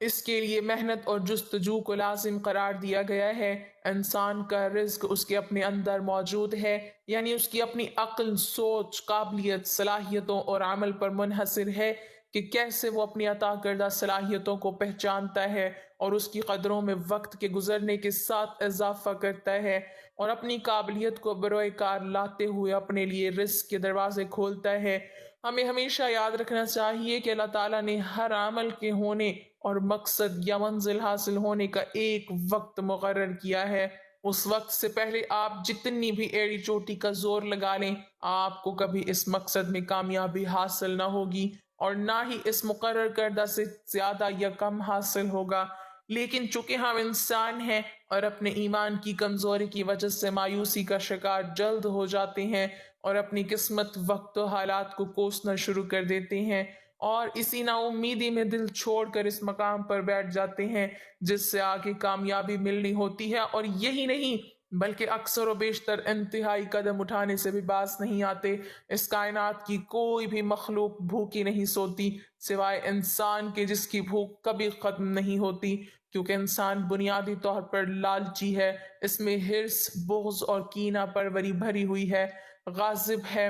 اس کے لیے محنت اور جستجو کو لازم قرار دیا گیا ہے۔ انسان کا رزق اس کے اپنے اندر موجود ہے، یعنی اس کی اپنی عقل، سوچ، قابلیت، صلاحیتوں اور عمل پر منحصر ہے کہ کیسے وہ اپنی عطا کردہ صلاحیتوں کو پہچانتا ہے اور اس کی قدروں میں وقت کے گزرنے کے ساتھ اضافہ کرتا ہے اور اپنی قابلیت کو بروئے کار لاتے ہوئے اپنے لیے رزق کے دروازے کھولتا ہے۔ ہمیں ہمیشہ یاد رکھنا چاہیے کہ اللہ تعالیٰ نے ہر عمل کے ہونے اور مقصد یا منزل حاصل ہونے کا ایک وقت مقرر کیا ہے۔ اس وقت سے پہلے آپ جتنی بھی ایڑی چوٹی کا زور لگا لیں، آپ کو کبھی اس مقصد میں کامیابی حاصل نہ ہوگی اور نہ ہی اس مقرر کردہ سے زیادہ یا کم حاصل ہوگا۔ لیکن چونکہ ہم انسان ہیں اور اپنے ایمان کی کمزوری کی وجہ سے مایوسی کا شکار جلد ہو جاتے ہیں اور اپنی قسمت، وقت و حالات کو کوسنا شروع کر دیتے ہیں اور اسی نا امیدی میں دل چھوڑ کر اس مقام پر بیٹھ جاتے ہیں جس سے آگے کامیابی ملنی ہوتی ہے، اور یہی نہیں بلکہ اکثر و بیشتر انتہائی قدم اٹھانے سے بھی باز نہیں آتے۔ اس کائنات کی کوئی بھی مخلوق بھوکی نہیں سوتی سوائے انسان کے، جس کی بھوک کبھی ختم نہیں ہوتی، کیونکہ انسان بنیادی طور پر لالچی ہے۔ اس میں حرص، بغض اور کینہ پروری بھری ہوئی ہے، غاصب ہے،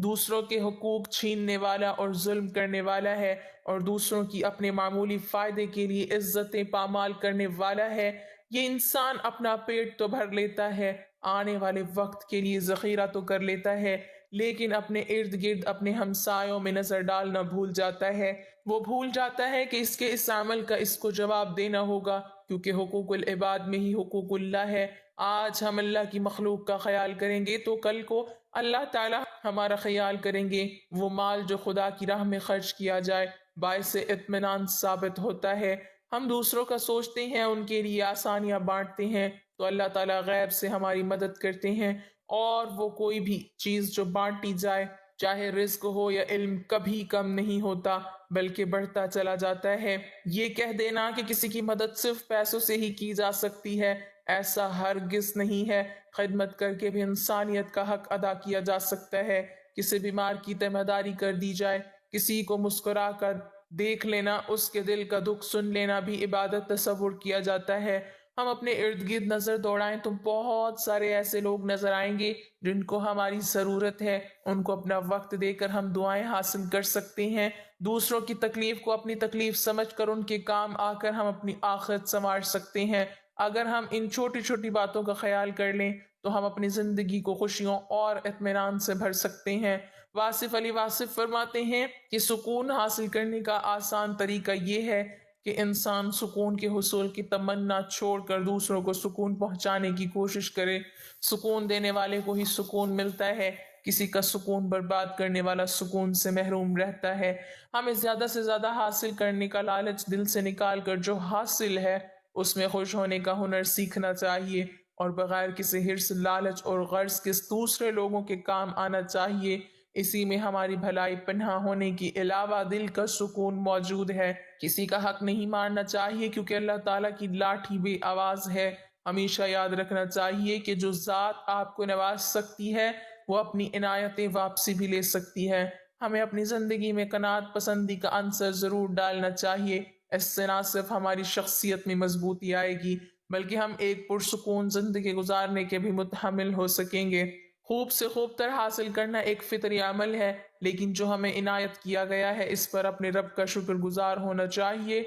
دوسروں کے حقوق چھیننے والا اور ظلم کرنے والا ہے اور دوسروں کی اپنے معمولی فائدے کے لیے عزتیں پامال کرنے والا ہے۔ یہ انسان اپنا پیٹ تو بھر لیتا ہے، آنے والے وقت کے لیے ذخیرہ تو کر لیتا ہے، لیکن اپنے ارد گرد اپنے ہمسایوں میں نظر ڈالنا بھول جاتا ہے۔ وہ بھول جاتا ہے کہ اس کے اس عمل کا اس کو جواب دینا ہوگا، کیونکہ حقوق العباد میں ہی حقوق اللہ ہے۔ آج ہم اللہ کی مخلوق کا خیال کریں گے تو کل کو اللہ تعالی ہمارا خیال کریں گے۔ وہ مال جو خدا کی راہ میں خرچ کیا جائے باعث اطمینان ثابت ہوتا ہے۔ ہم دوسروں کا سوچتے ہیں، ان کے لیے آسانیاں بانٹتے ہیں تو اللہ تعالیٰ غیب سے ہماری مدد کرتے ہیں، اور وہ کوئی بھی چیز جو بانٹی جائے، چاہے رزق ہو یا علم، کبھی کم نہیں ہوتا بلکہ بڑھتا چلا جاتا ہے۔ یہ کہہ دینا کہ کسی کی مدد صرف پیسوں سے ہی کی جا سکتی ہے، ایسا ہرگز نہیں ہے۔ خدمت کر کے بھی انسانیت کا حق ادا کیا جا سکتا ہے۔ کسی بیمار کی تیمہ داری کر دی جائے، کسی کو مسکرا کر دیکھ لینا، اس کے دل کا دکھ سن لینا بھی عبادت تصور کیا جاتا ہے۔ ہم اپنے ارد گرد نظر دوڑائیں تو بہت سارے ایسے لوگ نظر آئیں گے جن کو ہماری ضرورت ہے، ان کو اپنا وقت دے کر ہم دعائیں حاصل کر سکتے ہیں۔ دوسروں کی تکلیف کو اپنی تکلیف سمجھ کر ان کے کام آ کر ہم اپنی آخرت سنوار سکتے ہیں۔ اگر ہم ان چھوٹی چھوٹی باتوں کا خیال کر لیں تو ہم اپنی زندگی کو خوشیوں اور اطمینان سے بھر سکتے ہیں۔ واصف علی واصف فرماتے ہیں کہ سکون حاصل کرنے کا آسان طریقہ یہ ہے کہ انسان سکون کے حصول کی تمنا چھوڑ کر دوسروں کو سکون پہنچانے کی کوشش کرے۔ سکون دینے والے کو ہی سکون ملتا ہے، کسی کا سکون برباد کرنے والا سکون سے محروم رہتا ہے۔ ہمیں زیادہ سے زیادہ حاصل کرنے کا لالچ دل سے نکال کر جو حاصل ہے اس میں خوش ہونے کا ہنر سیکھنا چاہیے، اور بغیر کسی حرص، لالچ اور غرض کے دوسرے لوگوں کے کام آنا چاہیے۔ اسی میں ہماری بھلائی پنہاں ہونے کی علاوہ دل کا سکون موجود ہے۔ کسی کا حق نہیں مارنا چاہیے، کیونکہ اللہ تعالیٰ کی لاٹھی بے آواز ہے۔ ہمیشہ یاد رکھنا چاہیے کہ جو ذات آپ کو نواز سکتی ہے وہ اپنی عنایتیں واپسی بھی لے سکتی ہے۔ ہمیں اپنی زندگی میں قناعت پسندی کا عنصر ضرور ڈالنا چاہیے۔ اس سے نہ صرف ہماری شخصیت میں مضبوطی آئے گی بلکہ ہم ایک پرسکون زندگی گزارنے کے بھی متحمل ہو سکیں گے۔ خوب سے خوب تر حاصل کرنا ایک فطری عمل ہے، لیکن جو ہمیں عنایت کیا گیا ہے اس پر اپنے رب کا شکر گزار ہونا چاہیے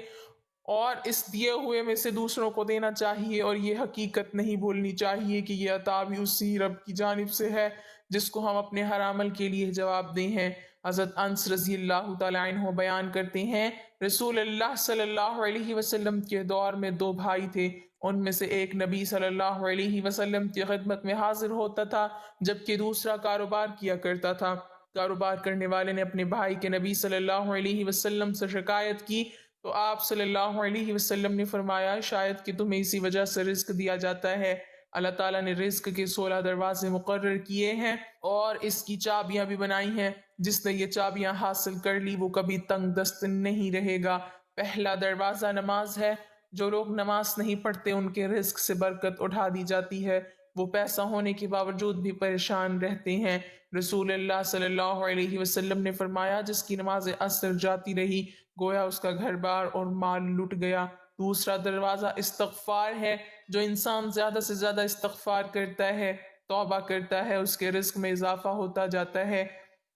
اور اس دیے ہوئے میں سے دوسروں کو دینا چاہیے، اور یہ حقیقت نہیں بھولنی چاہیے کہ یہ عطا بھی اسی رب کی جانب سے ہے جس کو ہم اپنے ہر عمل کے لیے جواب دیں ہیں۔ حضرت انس رضی اللہ تعالیٰ عنہ بیان کرتے ہیں، رسول اللہ صلی اللہ علیہ وسلم کے دور میں دو بھائی تھے، ان میں سے ایک نبی صلی اللہ علیہ وسلم کی خدمت میں حاضر ہوتا تھا جبکہ دوسرا کاروبار کیا کرتا تھا۔ کاروبار کرنے والے نے اپنے بھائی کے نبی صلی اللہ علیہ وسلم سے شکایت کی تو آپ صلی اللہ علیہ وسلم نے فرمایا، شاید کہ تمہیں اسی وجہ سے رزق دیا جاتا ہے۔ اللہ تعالیٰ نے رزق کے 16 دروازے مقرر کیے ہیں اور اس کی چابیاں بھی بنائی ہیں۔ جس نے یہ چابیاں حاصل کر لی وہ کبھی تنگ دست نہیں رہے گا۔ پہلا دروازہ نماز ہے، جو لوگ نماز نہیں پڑھتے ان کے رزق سے برکت اٹھا دی جاتی ہے۔ وہ پیسہ ہونے کے باوجود بھی پریشان رہتے ہیں۔ رسول اللہ صلی اللہ علیہ وسلم نے فرمایا جس کی نماز عصر جاتی رہی گویا اس کا گھر بار اور مال لٹ گیا۔ دوسرا دروازہ استغفار ہے۔ جو انسان زیادہ سے زیادہ استغفار کرتا ہے، توبہ کرتا ہے، اس کے رزق میں اضافہ ہوتا جاتا ہے۔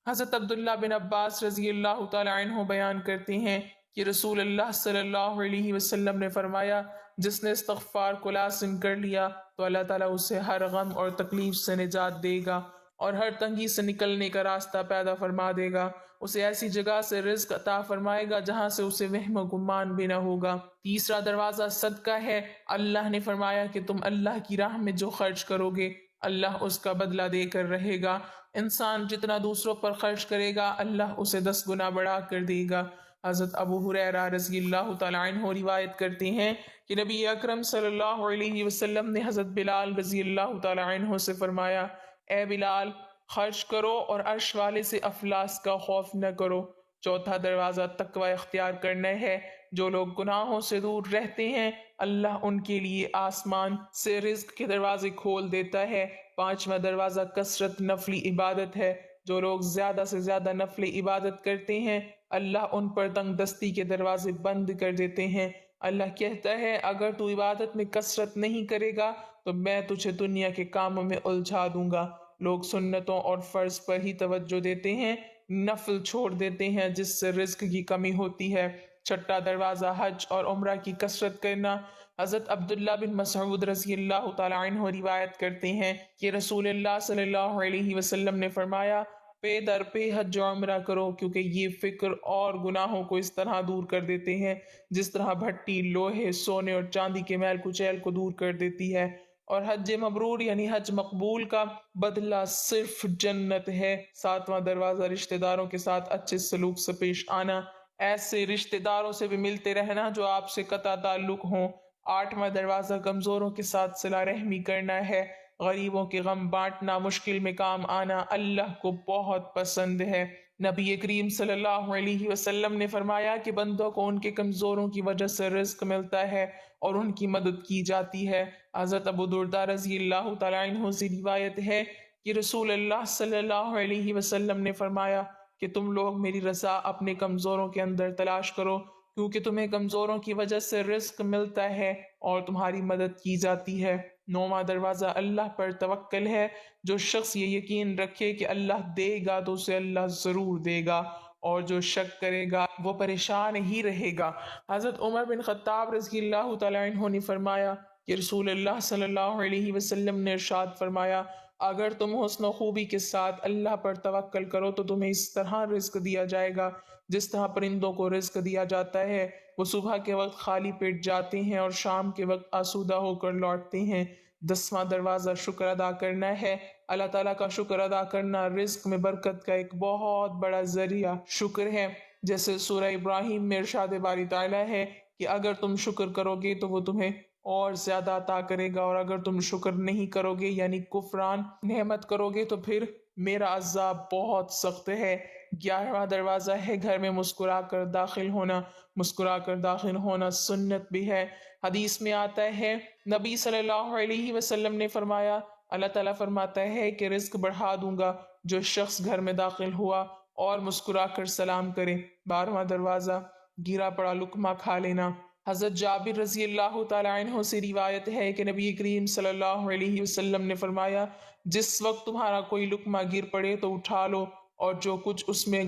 حضرت عبداللہ بن عباس رضی اللہ تعالی عنہ بیان کرتے ہیں کہ رسول اللہ صلی اللہ علیہ وسلم نے فرمایا جس نے استغفار کو لازم کر لیا تو اللہ تعالیٰ اسے ہر غم اور تکلیف سے نجات دے گا اور ہر تنگی سے نکلنے کا راستہ پیدا فرما دے گا۔ اسے ایسی جگہ سے رزق عطا فرمائے گا جہاں سے اسے وہم و گمان بھی نہ ہوگا۔ تیسرا دروازہ صدقہ ہے۔ اللہ نے فرمایا کہ تم اللہ کی راہ میں جو خرچ کرو گے اللہ اس کا بدلہ دے کر رہے گا۔ انسان جتنا دوسروں پر خرچ کرے گا اللہ اسے 10 گنا بڑھا کر دے گا۔ حضرت ابو ہریرہ رضی اللہ تعالیٰ عنہ روایت کرتے ہیں کہ نبی اکرم صلی اللہ علیہ وسلم نے حضرت بلال رضی اللہ تعالیٰ عنہ سے فرمایا اے بلال خرچ کرو اور عرش والے سے افلاس کا خوف نہ کرو۔ چوتھا دروازہ تقوی اختیار کرنا ہے۔ جو لوگ گناہوں سے دور رہتے ہیں اللہ ان کے لیے آسمان سے رزق کے دروازے کھول دیتا ہے۔ پانچواں دروازہ کثرت نفلی عبادت ہے۔ جو لوگ زیادہ سے زیادہ نفل عبادت کرتے ہیں اللہ ان پر تنگ دستی کے دروازے بند کر دیتے ہیں۔ اللہ کہتا ہے اگر تو عبادت میں کثرت نہیں کرے گا تو میں تجھے دنیا کے کاموں میں الجھا دوں گا۔ لوگ سنتوں اور فرض پر ہی توجہ دیتے ہیں، نفل چھوڑ دیتے ہیں جس سے رزق کی کمی ہوتی ہے۔ چھٹا دروازہ حج اور عمرہ کی کثرت کرنا۔ حضرت عبداللہ بن مسعود رضی اللہ تعالیٰ عنہ روایت کرتے ہیں کہ رسول اللہ صلی اللہ علیہ وسلم نے فرمایا پے در پے حج و عمرہ کرو کیونکہ یہ فکر اور گناہوں کو اس طرح دور کر دیتے ہیں جس طرح بھٹی لوہے سونے اور چاندی کے میل کچیل کو دور کر دیتی ہے۔ اور حج مبرور یعنی حج مقبول کا بدلہ صرف جنت ہے۔ ساتواں دروازہ رشتہ داروں کے ساتھ اچھے سلوک سے پیش آنا، ایسے رشتہ داروں سے بھی ملتے رہنا جو آپ سے قطع تعلق ہوں۔ آٹھواں دروازہ کمزوروں کے ساتھ صلہ رحمی کرنا ہے۔ غریبوں کے غم بانٹنا، مشکل میں کام آنا اللہ کو بہت پسند ہے۔ نبی کریم صلی اللہ علیہ وسلم نے فرمایا کہ بندوں کو ان کے کمزوروں کی وجہ سے رزق ملتا ہے اور ان کی مدد کی جاتی ہے۔ حضرت ابو درداء رضی اللہ تعالیٰ عنہ سے روایت ہے کہ رسول اللہ صلی اللہ علیہ وسلم نے فرمایا کہ تم لوگ میری رضا اپنے کمزوروں کے اندر تلاش کرو کیونکہ تمہیں کمزوروں کی وجہ سے رزق ملتا ہے اور تمہاری مدد کی جاتی ہے۔ نوواں دروازہ اللہ پر توکل ہے۔ جو شخص یہ یقین رکھے کہ اللہ دے گا تو اسے اللہ ضرور دے گا اور جو شک کرے گا وہ پریشان ہی رہے گا۔ حضرت عمر بن خطاب رضی اللہ تعالیٰ عنہ نے فرمایا کہ رسول اللہ صلی اللہ علیہ وسلم نے ارشاد فرمایا اگر تم حسن و خوبی کے ساتھ اللہ پر توکل کرو تو تمہیں اس طرح رزق دیا جائے گا جس طرح پرندوں کو رزق دیا جاتا ہے۔ وہ صبح کے وقت خالی پیٹ جاتے ہیں اور شام کے وقت آسودہ ہو کر لوٹتے ہیں۔ 10واں دروازہ شکر ادا کرنا ہے۔ اللہ تعالیٰ کا شکر ادا کرنا رزق میں برکت کا ایک بہت بڑا ذریعہ شکر ہے۔ جیسے سورہ ابراہیم میں ارشاد باری تعالیٰ ہے کہ اگر تم شکر کرو گے تو وہ تمہیں اور زیادہ عطا کرے گا اور اگر تم شکر نہیں کرو گے یعنی کفران نعمت کرو گے تو پھر میرا عذاب بہت سخت ہے۔ 11واں دروازہ ہے گھر میں مسکرا کر داخل ہونا۔ مسکرا کر داخل ہونا سنت بھی ہے۔ حدیث میں آتا ہے نبی صلی اللہ علیہ وسلم نے فرمایا اللہ تعالیٰ فرماتا ہے کہ رزق بڑھا دوں گا جو شخص گھر میں داخل ہوا اور مسکرا کر سلام کرے۔ 12واں دروازہ گرا پڑا لقمہ کھا لینا۔ حضرت جابر رضی اللہ تعالیٰ عنہ سے روایت ہے کہ نبی کریم صلی اللہ علیہ وسلم نے فرمایا جس وقت تمہارا کوئی لقمہ گر پڑے تو اٹھا لو اور جو کچھ اس میں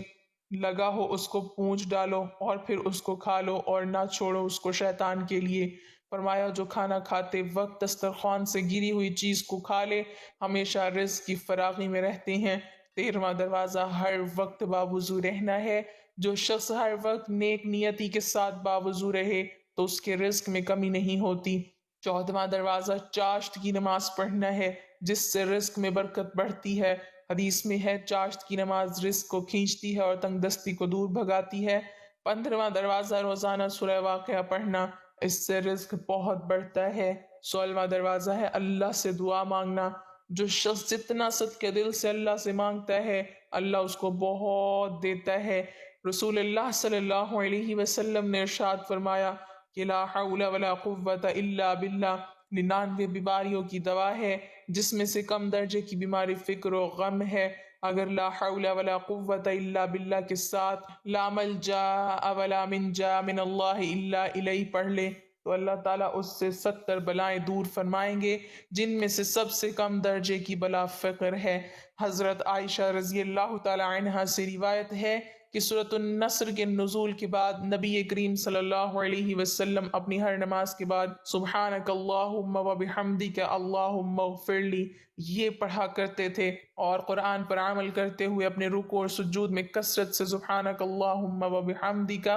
لگا ہو اس کو پونچھ ڈالو اور پھر اس کو کھا لو اور نہ چھوڑو اس کو شیطان کے لیے۔ فرمایا جو کھانا کھاتے وقت دسترخوان سے گری ہوئی چیز کو کھا لے ہمیشہ رزق کی فراغی میں رہتے ہیں۔ 13واں دروازہ ہر وقت باوضو رہنا ہے۔ جو شخص ہر وقت نیک نیتی کے ساتھ باوضو رہے تو اس کے رزق میں کمی نہیں ہوتی۔ 14واں دروازہ چاشت کی نماز پڑھنا ہے جس سے رزق میں برکت بڑھتی ہے۔ حدیث میں ہے چاشت کی نماز رزق کو کھینچتی ہے اور تنگ دستی کو دور بھگاتی ہے۔ 15واں دروازہ روزانہ سورہ واقعہ پڑھنا، اس سے رزق بہت بڑھتا ہے۔ 16واں دروازہ ہے اللہ سے دعا مانگنا۔ جو شخص جتنا صدقے دل سے اللہ سے مانگتا ہے اللہ اس کو بہت دیتا ہے۔ رسول اللہ صلی اللہ علیہ وسلم نے ارشاد فرمایا کہ لا حول ولا قوت الا باللہ 99 بیماریوں کی دوا ہے، جس میں سے کم درجے کی بیماری فکر و غم ہے۔ اگر لا حول ولا قوت الا باللہ کے ساتھ لا ملجا ولا منجا من اللہ الا الیہ پڑھ لے تو اللہ تعالیٰ اس سے 70 بلائیں دور فرمائیں گے، جن میں سے سب سے کم درجے کی بلا فقر ہے۔ حضرت عائشہ رضی اللہ تعالی عنہا سے روایت ہے کہ سورۃ النصر کے نزول کے بعد نبی کریم صلی اللہ علیہ وسلم اپنی ہر نماز کے بعد سبحانک اللہم و بحمدک اللہم اغفر لی یہ پڑھا کرتے تھے، اور قرآن پر عمل کرتے ہوئے اپنے رکوع اور سجود میں کثرت سے سبحانک اللہم و بحمدک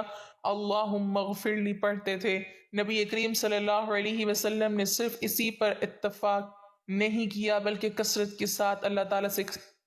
اللہم اغفر لی پڑھتے تھے۔ نبی کریم صلی اللہ علیہ وسلم نے صرف اسی پر اتفاق نہیں کیا بلکہ کثرت کے ساتھ اللہ تعالیٰ سے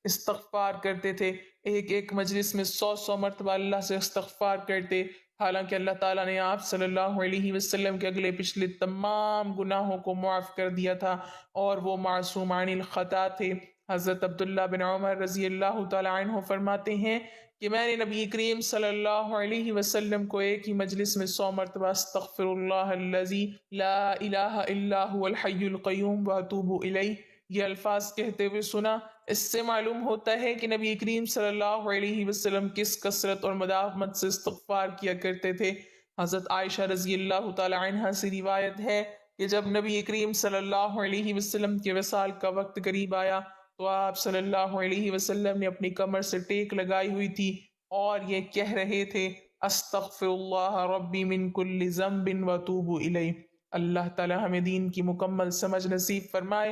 استغفار کرتے تھے، ایک مجلس میں 100 مرتبہ اللہ سے استغفار کرتے، حالانکہ اللہ تعالیٰ نے آپ صلی اللہ علیہ وسلم کے اگلے پچھلے تمام گناہوں کو معاف کر دیا تھا اور وہ معصوم عن الخطا تھے۔ حضرت عبداللہ بن عمر رضی اللہ تعالیٰ عنہ فرماتے ہیں کہ میں نے نبی کریم صلی اللہ علیہ وسلم کو ایک ہی مجلس میں 100 مرتبہ استغفر اللہ الذی لا الہ الا هو الحی القیوم واتوب الیہ یہ الفاظ کہتے ہوئے سنا۔ اس سے معلوم ہوتا ہے کہ نبی کریم صلی اللہ علیہ وسلم کس کثرت اور مداومت سے استغفار کیا کرتے تھے۔ حضرت عائشہ رضی اللہ تعالی عنہا سے روایت ہے کہ جب نبی کریم صلی اللہ علیہ وسلم کے وصال کا وقت قریب آیا تو آپ صلی اللہ علیہ وسلم نے اپنی کمر سے ٹیک لگائی ہوئی تھی اور یہ کہہ رہے تھے استغفر اللہ ربی من کل ذنب واتوب الیہ۔ اللہ تعالی ہمیں دین کی مکمل سمجھ نصیب فرمائے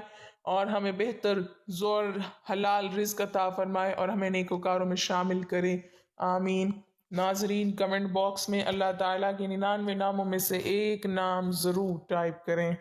اور ہمیں بہتر زور حلال رزق عطا فرمائے اور ہمیں نیکوکاروں میں شامل کرے، آمین۔ ناظرین کمنٹ باکس میں اللہ تعالیٰ کے 99 ناموں میں سے ایک نام ضرور ٹائپ کریں۔